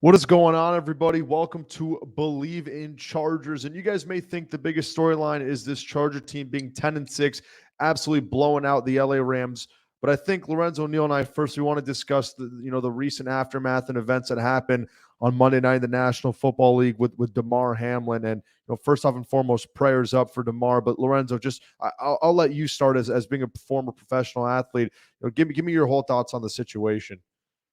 What is going on, everybody? Welcome to Bleav in Chargers. And you guys may think the biggest storyline is this Charger team being 10-6, absolutely blowing out the LA Rams. But I think Lorenzo Neal and I we want to discuss the recent aftermath and events that happened on Monday night in the National Football League with Damar Hamlin. And first off and foremost, prayers up for Damar. But Lorenzo, I'll let you start as being a former professional athlete. Give me your whole thoughts on the situation.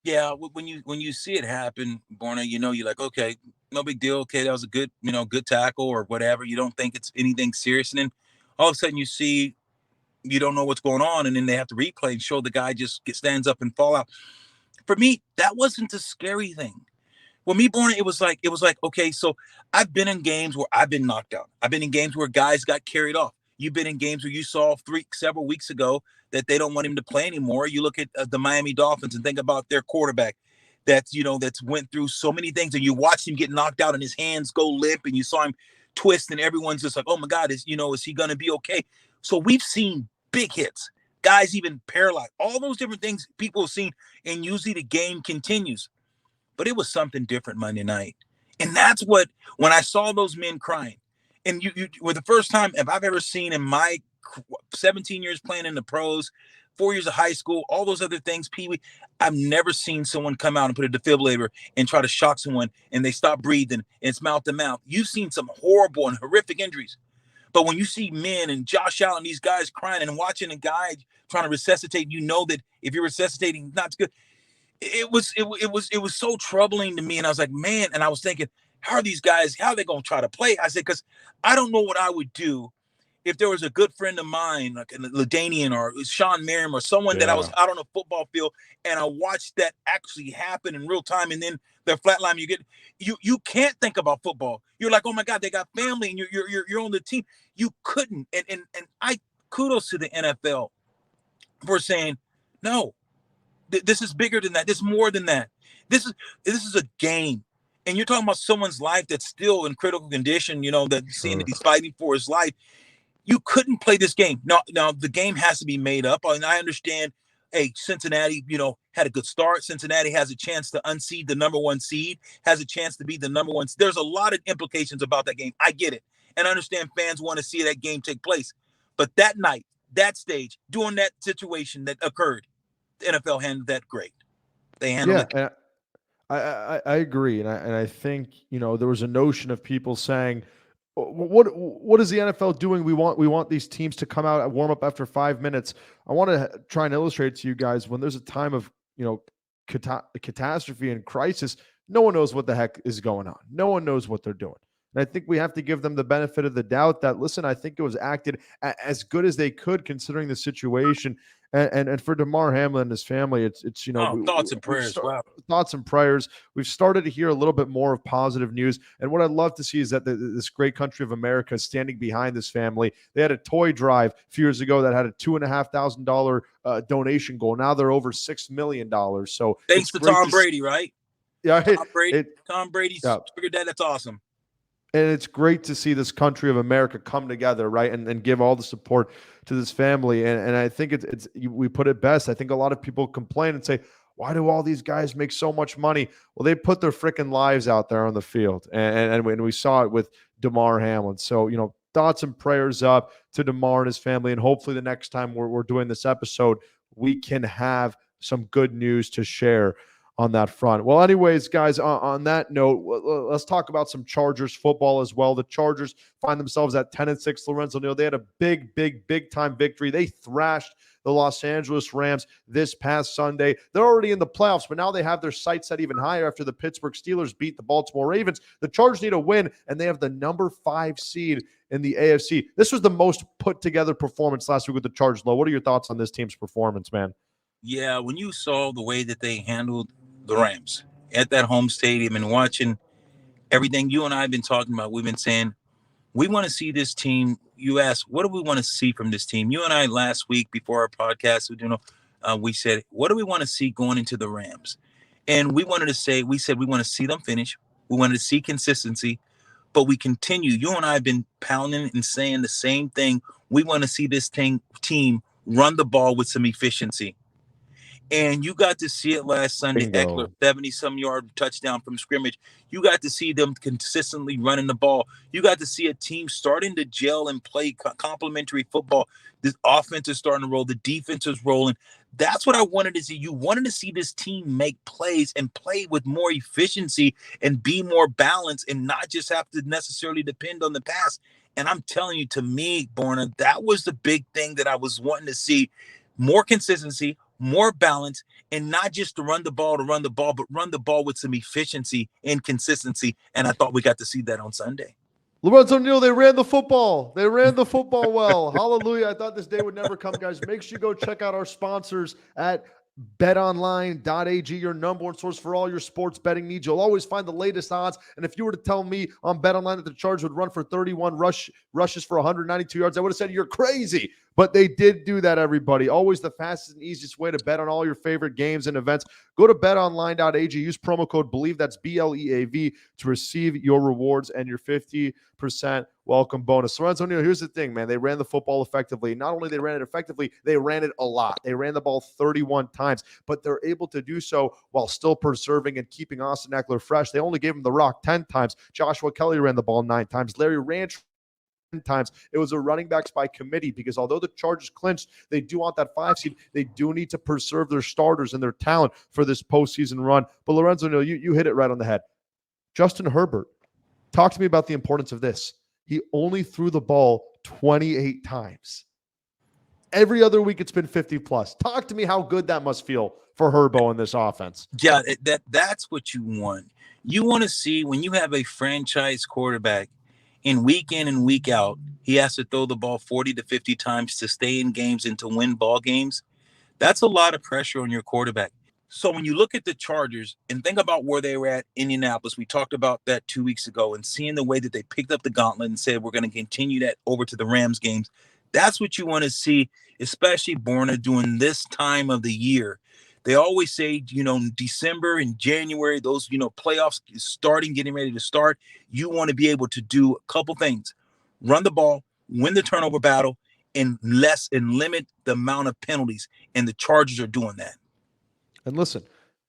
Yeah, when you see it happen, Borna, you're like, okay, no big deal. Okay, that was a good tackle or whatever. You don't think it's anything serious, and then all of a sudden you don't know what's going on, and then they have to replay and show the guy stands up and fall out. For me, that wasn't the scary thing. Well, me, Borna, it was like, okay, so I've been in games where I've been knocked out. I've been in games where guys got carried off. You've been in games where you saw several weeks ago that they don't want him to play anymore. You look at the Miami Dolphins and think about their quarterback that's went through so many things, and you watch him get knocked out and his hands go limp, and you saw him twist, and everyone's just like, oh my God, is he going to be okay? So we've seen big hits, guys even paralyzed, all those different things people have seen, and usually the game continues. But it was something different Monday night. And that's when I saw those men crying, and you were the first time if I've ever seen in my 17 years playing in the pros, 4 years of high school, all those other things, Pee Wee, I've never seen someone come out and put a defibrillator and try to shock someone and they stop breathing and it's mouth to mouth. You've seen some horrible and horrific injuries. But when you see men and Josh Allen, these guys crying and watching a guy trying to resuscitate, you know that if you're resuscitating, not good. It was so troubling to me, and I was like, man, and I was thinking, how are they going to try to play? I said, because I don't know what I would do if there was a good friend of mine like Ladanian or Sean Merriam or someone that I was Yeah. out on a football field and I watched that actually happen in real time, and then they're flatline. You can't think about football. You're like, oh my God, they got family, and you're on the team. You couldn't, and I kudos to the NFL for saying no. This is bigger than that. This is more than that. This is a game, and you're talking about someone's life that's still in critical condition. That seeing that Sure. he's fighting for his life. You couldn't play this game. Now the game has to be made up, and I understand. Hey, Cincinnati, had a good start. Cincinnati has a chance to unseed the number one seed, has a chance to be the number one. There's a lot of implications about that game. I get it, and I understand fans want to see that game take place. But that night, that stage, during that situation that occurred, the NFL handled that great. They handled Yeah, it. and I agree, and I think there was a notion of people saying, what is the NFL doing? We want these teams to come out and warm up after 5 minutes. I want to try and illustrate to you guys when there's a time of catastrophe and crisis. No one knows what the heck is going on. No one knows what they're doing. And I think we have to give them the benefit of the doubt that, listen, I think it was acted as good as they could considering the situation. And for Damar Hamlin and his family, it's Oh, thoughts and we've prayers. Wow. thoughts and prayers. We've started to hear a little bit more of positive news. And what I'd love to see is that this great country of America is standing behind this family. They had a toy drive a few years ago that had a $2,500 donation goal. Now they're over $6 million. So Thanks it's to great Tom to see. Brady, right? Yeah, Tom Brady. it Tom Brady's yeah. figured that. That's awesome. And it's great to see this country of America come together, right, and give all the support to this family. And I think we put it best. I think a lot of people complain and say, why do all these guys make so much money? Well, they put their freaking lives out there on the field, and we saw it with Damar Hamlin. So thoughts and prayers up to Damar and his family, and hopefully the next time we're doing this episode, we can have some good news to share on that front. Well, anyways, guys, on that note, let's talk about some Chargers football as well. The Chargers find themselves at 10-6. Lorenzo Neal, they had a big time victory. They thrashed the Los Angeles Rams this past Sunday. They're already in the playoffs, but now they have their sights set even higher after the Pittsburgh Steelers beat the Baltimore Ravens. The Chargers need a win, and they have the number 5 seed in the AFC. This was the most put together performance last week with the Chargers. What are your thoughts on this team's performance, man? Yeah, when you saw the way that they handled the Rams at that home stadium and watching everything you and I have been talking about, we've been saying we want to see this team. You asked, what do we want to see from this team? You and I last week before our podcast, we said, what do we want to see going into the Rams? And we said we want to see them finish. We wanted to see consistency, but we continue. You and I have been pounding and saying the same thing. We want to see this team run the ball with some efficiency. And you got to see it last Sunday. Eckler, Bingo. 70-some yard touchdown from scrimmage. You got to see them consistently running the ball. You got to see a team starting to gel and play complementary football. This offense is starting to roll. The defense is rolling. That's what I wanted to see. You wanted to see this team make plays and play with more efficiency and be more balanced and not just have to necessarily depend on the pass. And I'm telling you, to me, Borna, that was the big thing that I was wanting to see. More consistency, more balance, and not just to run the ball, but run the ball with some efficiency and consistency. And I thought we got to see that on Sunday. Lorenzo Neal, they ran the football. They ran the football well. Hallelujah. I thought this day would never come, guys. Make sure you go check out our sponsors at betonline.ag, your number one source for all your sports betting needs. You'll always find the latest odds. And if you were to tell me on betonline that the Chargers would run for 31 rushes for 192 yards, I would have said you're crazy. But they did do that, everybody. Always the fastest and easiest way to bet on all your favorite games and events. Go to betonline.ag. Use promo code Bleav, that's BLEAV, to receive your rewards and your 50% welcome bonus. Lorenzo Neal, here's the thing, man. They ran the football effectively. Not only they ran it effectively, they ran it a lot. They ran the ball 31 times, but they're able to do so while still preserving and keeping Austin Eckler fresh. They only gave him the rock 10 times. Joshua Kelly ran the ball 9 times. Larry Ranch times. It was a running backs by committee because although the Chargers clinched, they do want that 5 seed. They do need to preserve their starters and their talent for this postseason run. But Lorenzo Neal, you hit it right on the head. Justin Herbert, talk to me about the importance of this. He only threw the ball 28 times. Every other week it's been 50 plus. Talk to me how good that must feel for Herbo in this offense. Yeah, that's what you want. You want to see when you have a franchise quarterback in and week out, he has to throw the ball 40 to 50 times to stay in games and to win ball games. That's a lot of pressure on your quarterback. So when you look at the Chargers and think about where they were at Indianapolis, we talked about that 2 weeks ago, and seeing the way that they picked up the gauntlet and said, we're going to continue that over to the Rams games. That's what you want to see, especially Borna during this time of the year. They always say, December and January, those, playoffs starting, getting ready to start. You want to be able to do a couple things: run the ball, win the turnover battle, and limit the amount of penalties. And the Chargers are doing that. And listen,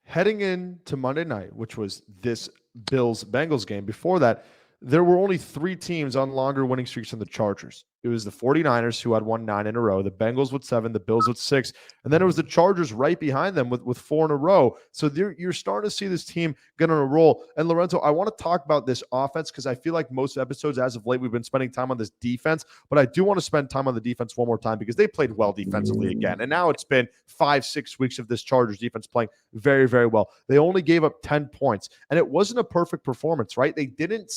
heading into Monday night, which was this Bills-Bengals game, before that, there were only 3 teams on longer winning streaks than the Chargers. It was the 49ers who had won 9 in a row, the Bengals with 7, the Bills with 6, and then it was the Chargers right behind them with 4 in a row. So you're starting to see this team get on a roll. And Lorenzo, I want to talk about this offense because I feel like most episodes as of late we've been spending time on this defense, but I do want to spend time on the defense one more time because they played well defensively again. And now it's been 5-6 weeks of this Chargers defense playing very, very well. They only gave up 10 points, and it wasn't a perfect performance, right? They didn't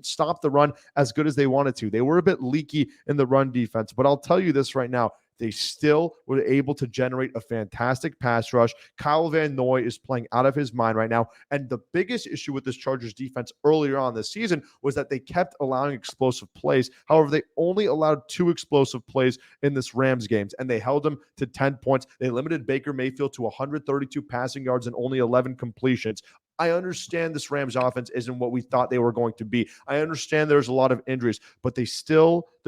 stop the run as good as they wanted to. They were a bit leaky in the run defense, but I'll tell you this right now. They still were able to generate a fantastic pass rush. Kyle Van Noy is playing out of his mind right now. And the biggest issue with this Chargers defense earlier on this season was that they kept allowing explosive plays. However, they only allowed 2 explosive plays in this Rams games, and they held them to 10 points. They limited Baker Mayfield to 132 passing yards and only 11 completions. I understand this Rams offense isn't what we thought they were going to be. I understand there's a lot of injuries, but the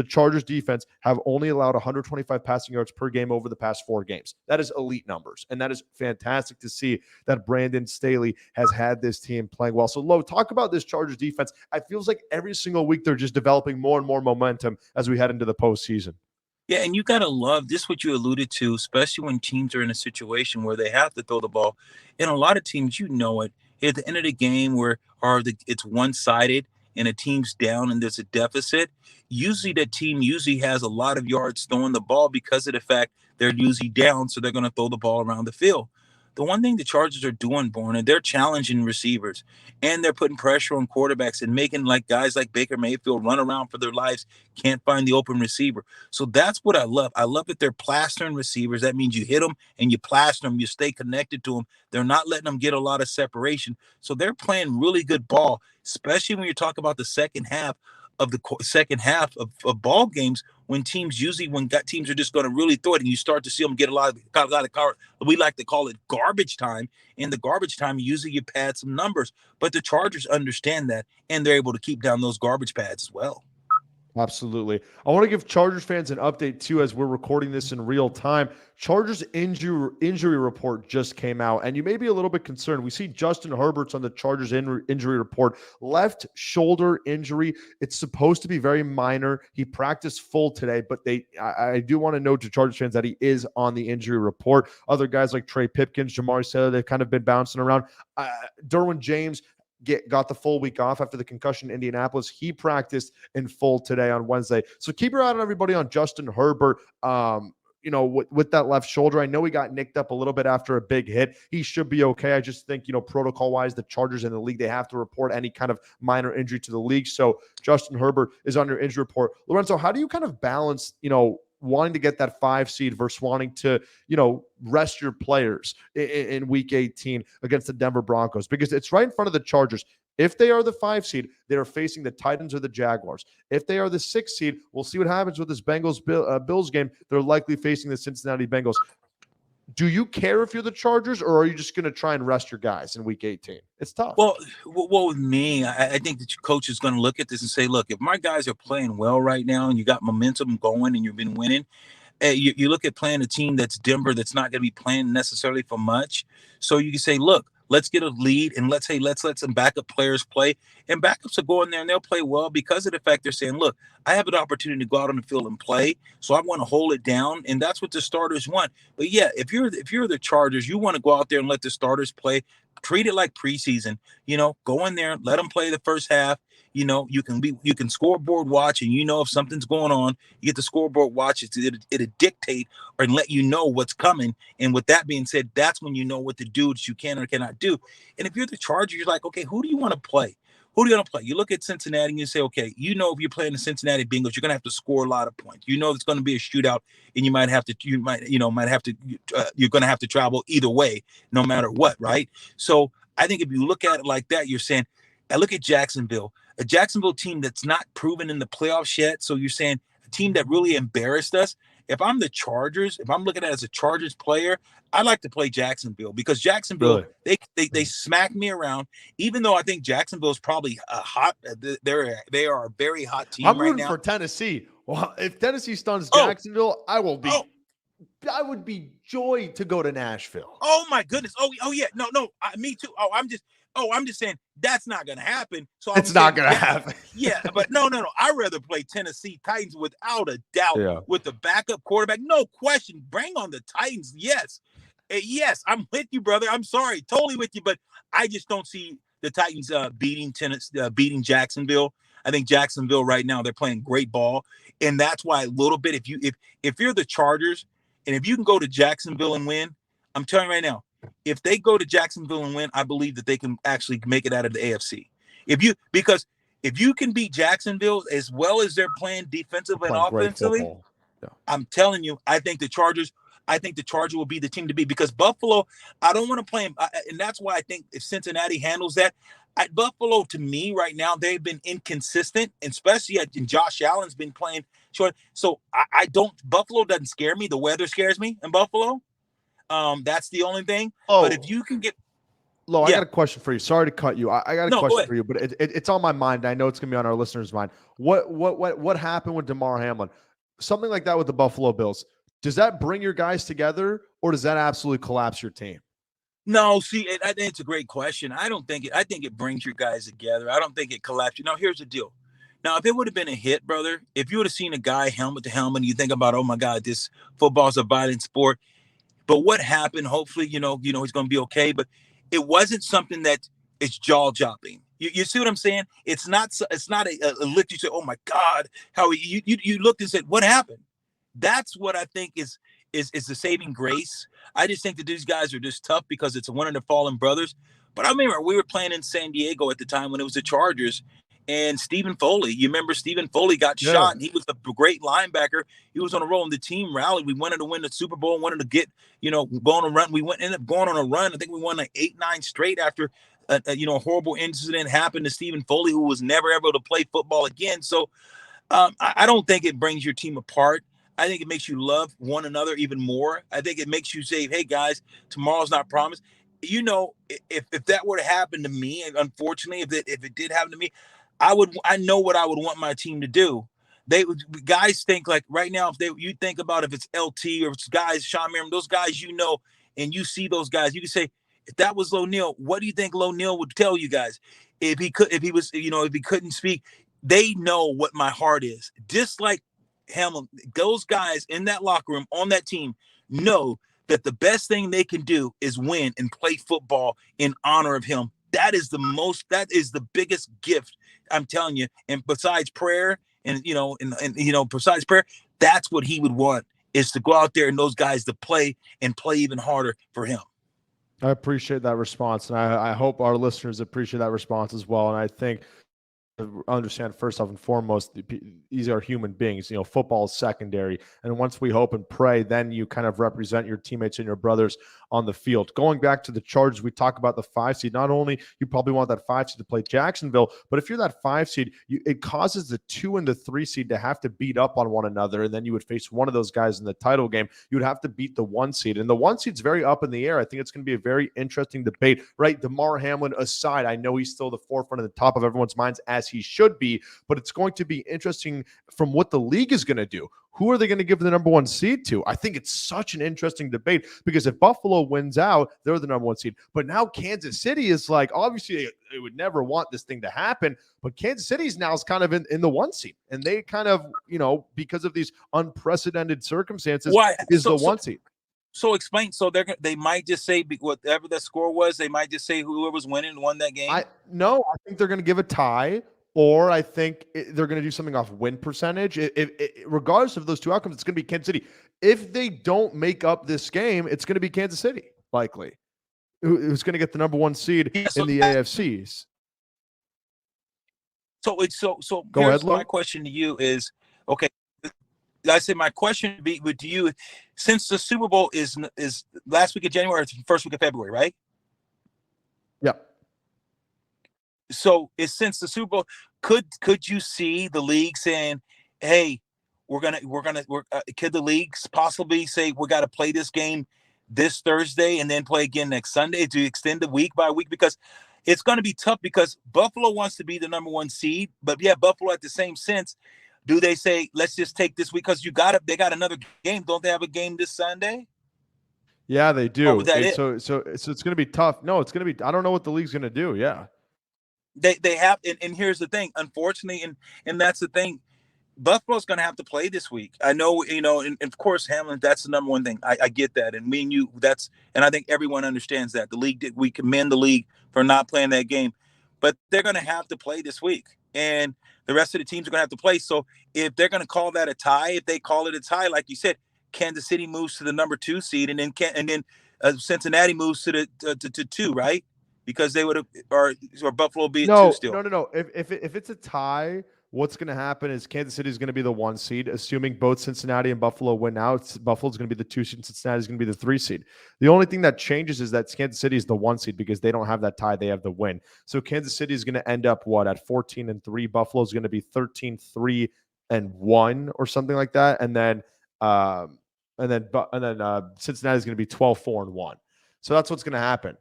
Chargers defense have only allowed 125 passing yards per game over the past 4 games. That is elite numbers, and that is fantastic to see that Brandon Staley has had this team playing well. So, Lo, talk about this Chargers defense. It feels like every single week they're just developing more and more momentum as we head into the postseason. Yeah, and you got to love this, what you alluded to, especially when teams are in a situation where they have to throw the ball. And a lot of teams, it, at the end of the game it's one-sided and a team's down and there's a deficit, usually that team usually has a lot of yards throwing the ball because of the fact they're usually down, so they're going to throw the ball around the field. The one thing the Chargers are doing, Borna, they're challenging receivers and they're putting pressure on quarterbacks and making guys like Baker Mayfield run around for their lives, can't find the open receiver. So that's what I love. I love that they're plastering receivers. That means you hit them and you plaster them, you stay connected to them. They're not letting them get a lot of separation. So they're playing really good ball, especially when you talk about the second half of ball games, when teams are just going to really throw it, and you start to see them get a lot of we like to call it garbage time. In the garbage time, usually you pad some numbers, but the Chargers understand that, and they're able to keep down those garbage pads as well. Absolutely. I want to give Chargers fans an update too as we're recording this in real time. Chargers injury report just came out, and you may be a little bit concerned. We see Justin Herbert's on the Chargers injury report. Left shoulder injury. It's supposed to be very minor. He practiced full today, but I do want to note to Chargers fans that he is on the injury report. Other guys like Trey Pipkins, Jamar Taylor, they've kind of been bouncing around. Derwin James got the full week off after the concussion in Indianapolis. He practiced in full today on Wednesday. So keep your eye on everybody on Justin Herbert. With that left shoulder, I know he got nicked up a little bit after a big hit. He should be okay. I just think, protocol-wise, the Chargers in the league, they have to report any kind of minor injury to the league. So Justin Herbert is on your injury report. Lorenzo, how do you kind of balance, wanting to get that 5 seed versus wanting to, rest your players in week 18 against the Denver Broncos? Because it's right in front of the Chargers. If they are the 5 seed, they are facing the Titans or the Jaguars. If they are the 6 seed, we'll see what happens with this Bills game. They're likely facing the Cincinnati Bengals. Do you care if you're the Chargers, or are you just going to try and rest your guys in week 18? It's tough. Well, with me, I think that your coach is going to look at this and say, look, if my guys are playing well right now and you got momentum going and you've been winning, you look at playing a team that's Denver that's not going to be playing necessarily for much. So you can say, look, let's get a lead and let's let some backup players play. And backups will go in there and they'll play well because of the fact they're saying, look, I have an opportunity to go out on the field and play. So I want to hold it down. And that's what the starters want. But yeah, if you're the Chargers, you want to go out there and let the starters play. Treat it like preseason. Go in there, let them play the first half. You can scoreboard watch, and if something's going on, you get the scoreboard watch. It'll dictate or let you know what's coming. And with that being said, that's when you know what to do that you can or cannot do. And if you're the Chargers, you're like, okay, who do you want to play? Who do you want to play? You look at Cincinnati and you say, okay, if you're playing the Cincinnati Bengals, you're going to have to score a lot of points. It's going to be a shootout, and you're going to have to travel either way, no matter what, right? So I think if you look at it like that, you're saying, I look at Jacksonville, a Jacksonville team that's not proven in the playoffs yet. So you're saying a team that really embarrassed us. If I'm the Chargers, if I'm looking at it as a Chargers player, I like to play Jacksonville because Jacksonville, really? they smack me around. Even though I think Jacksonville is probably hot, they are a very hot team. I'm right rooting now for Tennessee. Well, if Tennessee stuns Jacksonville, I would be joy to go to Nashville. Oh my goodness! Oh yeah, no, me too. I'm just saying that's not going to happen. So it's not going to happen. Yeah, but no. I'd rather play Tennessee Titans without a doubt with the backup quarterback. No question. Bring on the Titans. Yes. Yes, I'm with you, brother. I'm sorry. Totally with you. But I just don't see the Titans beating Jacksonville. I think Jacksonville right now, they're playing great ball. And that's why a little bit, if you're the Chargers and if you can go to Jacksonville and win, I'm telling you right now, if they go to Jacksonville and win, I believe that they can actually make it out of the AFC. Because if you can beat Jacksonville as well as they're playing defensively and offensively, I'm telling you, I think the Chargers will be the team to beat because Buffalo, I don't want to play them. And that's why I think if Cincinnati handles that, Buffalo, to me right now, they've been inconsistent, especially and Josh Allen's been playing short. So Buffalo doesn't scare me. The weather scares me in Buffalo. That's the only thing. But if you can get I got a question for you. Sorry to cut you. I got a question for you, but it's on my mind. I know it's gonna be on our listeners' mind. What happened with Damar Hamlin? Something like that with the Buffalo Bills. Does that bring your guys together, or does that absolutely collapse your team? No, see, I think it's a great question. I think it brings your guys together. I don't think it collapses. Now, here's the deal. Now, if it would have been a hit, brother, if you would have seen a guy helmet to helmet, you think about, oh my God, this football's a violent sport. But what happened? Hopefully, he's going to be okay. But it wasn't something that is jaw dropping. You see what I'm saying? It's not a lift. You say, oh my God, how you looked and said, what happened? That's what I think is the saving grace. I just think that these guys are just tough because it's one of the fallen brothers. But I remember we were playing in San Diego at the time when it was the Chargers and Stephen Foley. You remember Stephen Foley got shot and he was a great linebacker. He was on a roll and the team rallied. We wanted to win the Super Bowl, wanted to get, go on a run. We ended up going on a run. I think we won like 8-9 straight after a horrible incident happened to Stephen Foley, who was never able to play football again. So I don't think it brings your team apart. I think it makes you love one another even more. I think it makes you say, hey, guys, tomorrow's not promised. If that were to happen to me, unfortunately, if it did happen to me, I know what I would want my team to do. they guys think like right now, if you think about if it's LT or it's guys, Sean Merriam, those guys, and you see those guys, you can say, if that was Neal, what do you think Neal would tell you guys? If he was, if he couldn't speak, they know what my heart is. Just like Hamlin, those guys in that locker room on that team know that the best thing they can do is win and play football in honor of him. That is the biggest gift, I'm telling you. And besides prayer, and besides prayer, that's what he would want, is to go out there and those guys to play and play even harder for him. I appreciate that response, and I hope our listeners appreciate that response as well. And I think understand first off and foremost, these are human beings. Football is secondary, and once we hope and pray, then you kind of represent your teammates and your brothers on the field. Going back to the Chargers, we talk about the 5 seed. Not only you probably want that 5 seed to play Jacksonville, but if you're that 5 seed, it causes the 2 and the 3 seed to have to beat up on one another, and then you would face one of those guys in the title game. You would have to beat the 1 seed, and the 1 seed's very up in the air. I think it's going to be a very interesting debate, right? Damar Hamlin aside, I know he's still the forefront of the top of everyone's minds, as he should be, but it's going to be interesting from what the league is going to do. Who are they going to give the number 1 seed to? I think it's such an interesting debate, because if Buffalo wins out, they're the number 1 seed. But now Kansas City is like, obviously they would never want this thing to happen, but Kansas City's now is kind of in the 1 seed, and they kind of, because of these unprecedented circumstances, is the 1 seed. So explain. So they might just say whatever the score was. They might just say whoever was winning won that game. I think they're going to give a tie, or I think they're going to do something off win percentage. Regardless of those two outcomes, it's going to be Kansas City. If they don't make up this game, it's going to be Kansas City, likely, who's going to get the number 1 seed in the AFCs. So Go here's ahead, Lo. My question to you is, okay, I say my question would be to you, since the Super Bowl is last week of January or first week of February, right? Yep. So since the Super Bowl, could you see the league saying, hey, could the leagues possibly say we got to play this game this Thursday and then play again next Sunday to extend the week by week? Because it's going to be tough, because Buffalo wants to be the number 1 seed, but yeah, Buffalo at the same sense. Do they say, let's just take this week because they got another game? Don't they have a game this Sunday? Yeah, they do. So it's going to be tough. No, it's going to be. I don't know what the league's going to do. Yeah, they have, and here's the thing. Unfortunately, and that's the thing. Buffalo's going to have to play this week. I know, and of course, Hamlin. That's the number 1 thing. I get that, and me and you. And I think everyone understands that. The league we commend the league for not playing that game, but they're going to have to play this week, and the rest of the teams are going to have to play. So if they're going to call that a tie, if they call it a tie, like you said, Kansas City moves to the number 2 seed, and then Cincinnati moves to the 2, right? Because they would have, or Buffalo be at 2 still. No. If it's a tie, what's going to happen is Kansas City is going to be the 1 seed, assuming both Cincinnati and Buffalo win out. Buffalo's going to be the 2 seed, and Cincinnati is going to be the 3 seed. The only thing that changes is that Kansas City is the 1 seed because they don't have that tie; they have the win. So Kansas City is going to end up at 14-3. Buffalo is going to be 13-3-1 or something like that, and then Cincinnati is going to be 12-4-1. So that's what's going to happen.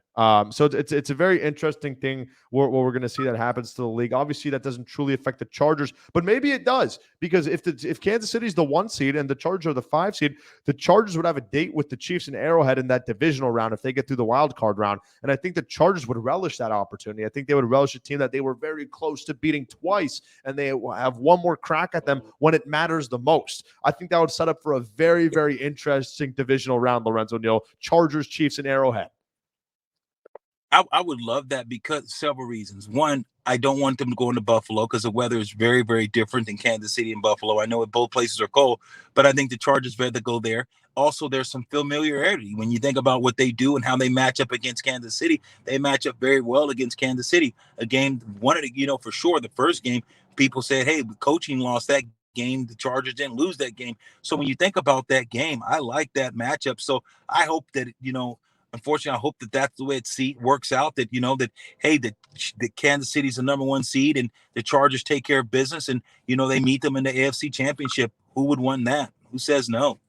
So it's a very interesting thing where we're going to see that happens to the league. Obviously, that doesn't truly affect the Chargers, but maybe it does, because if Kansas City is the 1 seed and the Chargers are the 5 seed, the Chargers would have a date with the Chiefs and Arrowhead in that divisional round if they get through the wild card round. And I think the Chargers would relish that opportunity. I think they would relish a team that they were very close to beating twice, and they have one more crack at them when it matters the most. I think that would set up for a very, very interesting divisional round, Lorenzo Neal. Chargers, Chiefs, and Arrowhead. I would love that because several reasons. One, I don't want them to go into Buffalo because the weather is very, very different than Kansas City and Buffalo. I know both places are cold, but I think the Chargers rather go there. Also, there's some familiarity when you think about what they do and how they match up against Kansas City. They match up very well against Kansas City. A game, for sure, the first game, people said, hey, coaching lost that game. The Chargers didn't lose that game. So when you think about that game, I like that matchup. So I hope that, unfortunately, I hope that that's the way it works out, that, hey, that Kansas City's the number 1 seed and the Chargers take care of business and, they meet them in the AFC Championship. Who would want that? Who says no?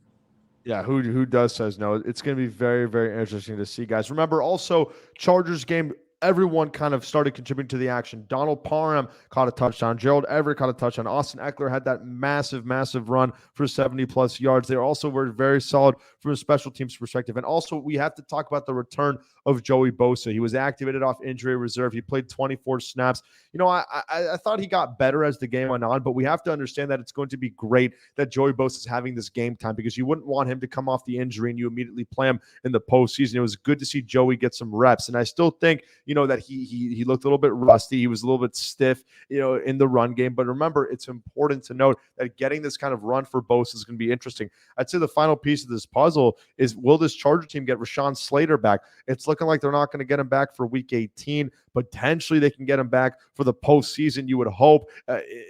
Yeah, who does says no? It's going to be very, very interesting to see, guys. Remember, also, Chargers game everyone kind of started contributing to the action. Donald Parham caught a touchdown. Gerald Everett caught a touchdown. Austin Eckler had that massive, massive run for 70-plus yards. They also were very solid from a special teams perspective. And also, we have to talk about the return of Joey Bosa. He was activated off injury reserve. He played 24 snaps. I thought he got better as the game went on, but we have to understand that it's going to be great that Joey Bosa is having this game time, because you wouldn't want him to come off the injury and you immediately play him in the postseason. It was good to see Joey get some reps. And I still think, that he looked a little bit rusty. He was a little bit stiff, in the run game. But remember, it's important to note that getting this kind of run for Bosa is going to be interesting. I'd say the final piece of this puzzle is, will this Charger team get Rashawn Slater back? It's looking like they're not going to get him back for week 18. Potentially they can get him back for the postseason, you would hope,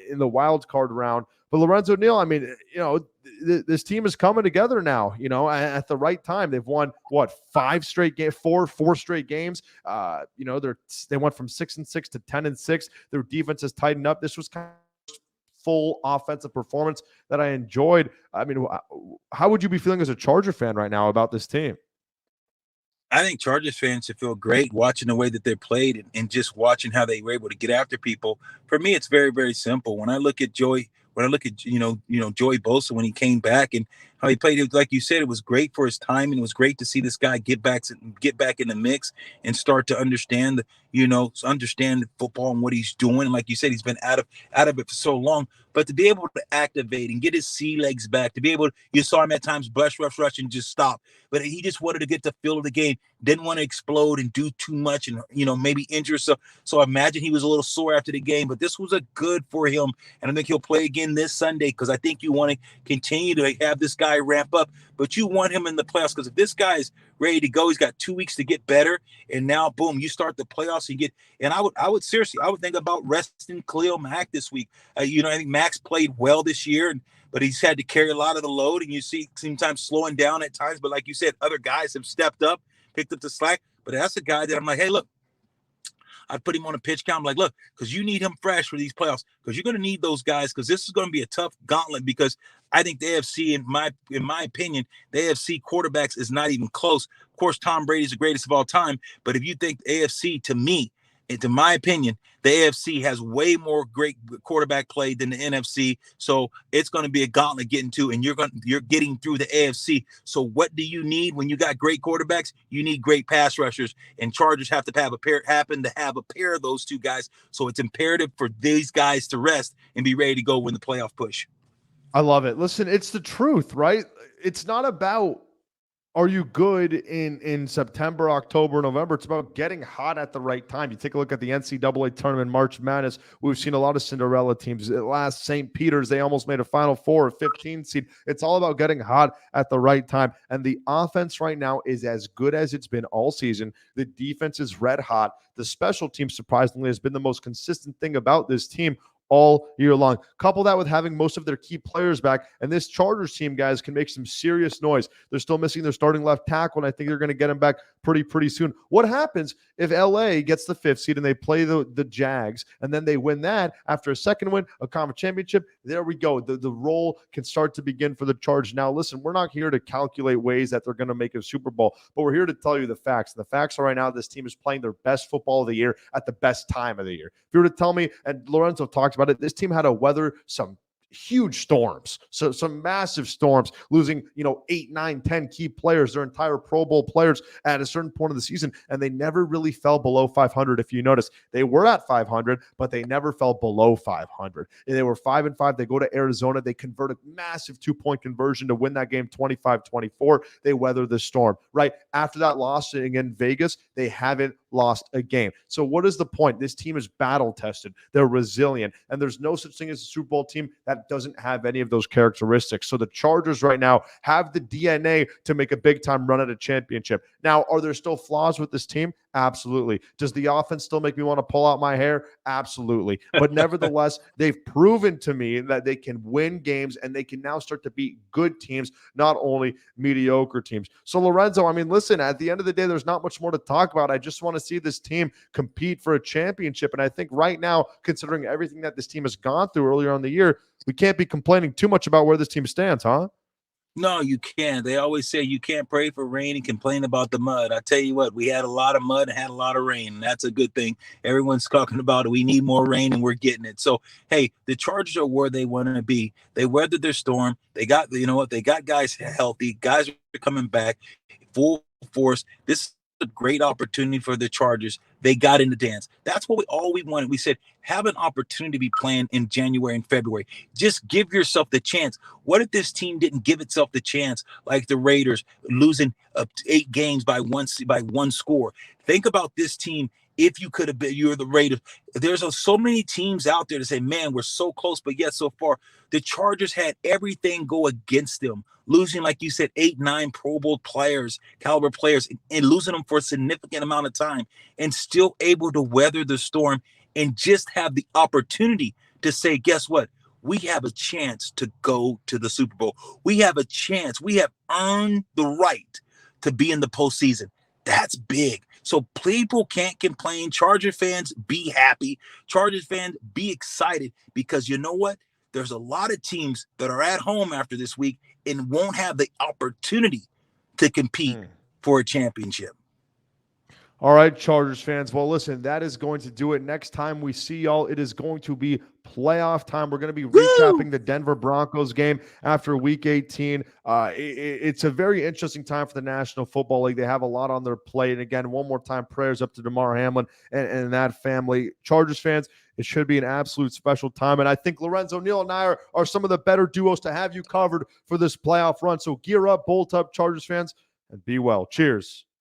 in the wild card round. But Lorenzo Neal, I mean, this team is coming together now, at the right time. They've won, four straight games. They went from 6-6 to 10-6. Their defense has tightened up. This was kind of full offensive performance that I enjoyed. I mean, how would you be feeling as a Charger fan right now about this team? I think Chargers fans should feel great watching the way that they're played and just watching how they were able to get after people. For me, it's very, very simple. When I look at Joey Bosa when he came back and how he played, it, like you said, it was great for his time, and it was great to see this guy get back in the mix and start to understand football and what he's doing. And like you said, he's been out of it for so long. But to be able to activate and get his sea legs back, to be able to, you saw him at times rush and just stop. But he just wanted to get the feel of the game, didn't want to explode and do too much and, maybe injure. So I imagine he was a little sore after the game, but this was a good for him. And I think he'll play again this Sunday, because I think you want to continue to have this guy ramp up, but you want him in the playoffs, because if this guy is ready to go, he's got 2 weeks to get better. And now, boom, you start the playoffs and I would seriously think about resting Khalil Mack this week. I think Max played well this year, but he's had to carry a lot of the load, and you see sometimes slowing down at times. But like you said, other guys have stepped up, picked up the slack. But that's a guy that I'm like, hey, look, I'd put him on a pitch count. I'm like, look, because you need him fresh for these playoffs, because you're going to need those guys, because this is going to be a tough gauntlet. Because I think the AFC, in my opinion, the AFC quarterbacks is not even close. Of course, Tom Brady is the greatest of all time. But if you think the AFC, to me, and to my opinion, the AFC has way more great quarterback play than the NFC. So it's going to be a gauntlet getting to, and you're getting through the AFC. So what do you need when you got great quarterbacks? You need great pass rushers, and Chargers have to have a pair of those two guys. So it's imperative for these guys to rest and be ready to go when the playoff push. I love it. Listen, it's the truth, right? It's not about, are you good in September, October, November? It's about getting hot at the right time. You take a look at the NCAA tournament, March Madness. We've seen a lot of Cinderella teams. At last, St. Peter's, they almost made a Final Four, 15 seed. It's all about getting hot at the right time. And the offense right now is as good as it's been all season. The defense is red hot. The special team, surprisingly, has been the most consistent thing about this team all year long. Couple that with having most of their key players back, and this Chargers team, guys, can make some serious noise. They're still missing their starting left tackle, and I think they're going to get him back pretty soon. What happens if LA gets the 5th seed and they play the Jags, and then they win that after a second win, a conference championship? There we go. The roll can start to begin for the Chargers. Now, listen, we're not here to calculate ways that they're going to make a Super Bowl, but we're here to tell you the facts. And the facts are right now this team is playing their best football of the year at the best time of the year. If you were to tell me, and Lorenzo talked about it, this team had to weather some huge storms, so some massive storms, losing 8, 9, 10 key players, their entire Pro Bowl players at a certain point of the season, and they never really fell below 500. If you notice, they were at 500, but they never fell below 500. And they were 5-5. They go to Arizona, they convert a massive 2-point conversion to win that game 25-24. They weather the storm. Right after that loss in Vegas, they haven't lost a game. So what is the point? This team is battle tested. They're resilient, and there's no such thing as a Super Bowl team that doesn't have any of those characteristics. So the Chargers right now have the DNA to make a big time run at a championship. Now, are there still flaws with this team? Absolutely. Does the offense still make me want to pull out my hair? Absolutely. But nevertheless, they've proven to me that they can win games, and they can now start to beat good teams, not only mediocre teams. So Lorenzo, I mean, listen, at the end of the day, there's not much more to talk about. I just want to see this team compete for a championship. And I think right now, considering everything that this team has gone through earlier on the year, we can't be complaining too much about where this team stands, huh? No, you can't. They always say you can't pray for rain and complain about the mud. I tell you what, we had a lot of mud and had a lot of rain. And that's a good thing. Everyone's talking about it. We need more rain and we're getting it. So, hey, the Chargers are where they want to be. They weathered their storm. They got, you know what? They got guys healthy. Guys are coming back full force. This is a great opportunity for the Chargers. They got in the dance. That's what all we wanted. We said, have an opportunity to be playing in January and February. Just give yourself the chance. What if this team didn't give itself the chance, like the Raiders losing 8 games by one score? Think about this team. If you could have been, you're the Raiders. There's so many teams out there to say, man, we're so close, but yet so far. The Chargers had everything go against them, losing, like you said, 8, 9 Pro Bowl players, caliber players, and losing them for a significant amount of time, and still able to weather the storm and just have the opportunity to say, guess what? We have a chance to go to the Super Bowl. We have a chance. We have earned the right to be in the postseason. That's big. So people can't complain. Charger fans, be happy. Chargers fans, be excited, because you know what? There's a lot of teams that are at home after this week and won't have the opportunity to compete for a championship. All right, Chargers fans. Well, listen, that is going to do it. Next time we see y'all, it is going to be playoff time. We're going to be recapping the Denver Broncos game after Week 18. It's a very interesting time for the National Football League. They have a lot on their plate. And again, one more time, prayers up to Damar, Hamlin, and that family. Chargers fans, it should be an absolute special time. And I think Lorenzo Neal and I are some of the better duos to have you covered for this playoff run. So gear up, bolt up, Chargers fans, and be well. Cheers.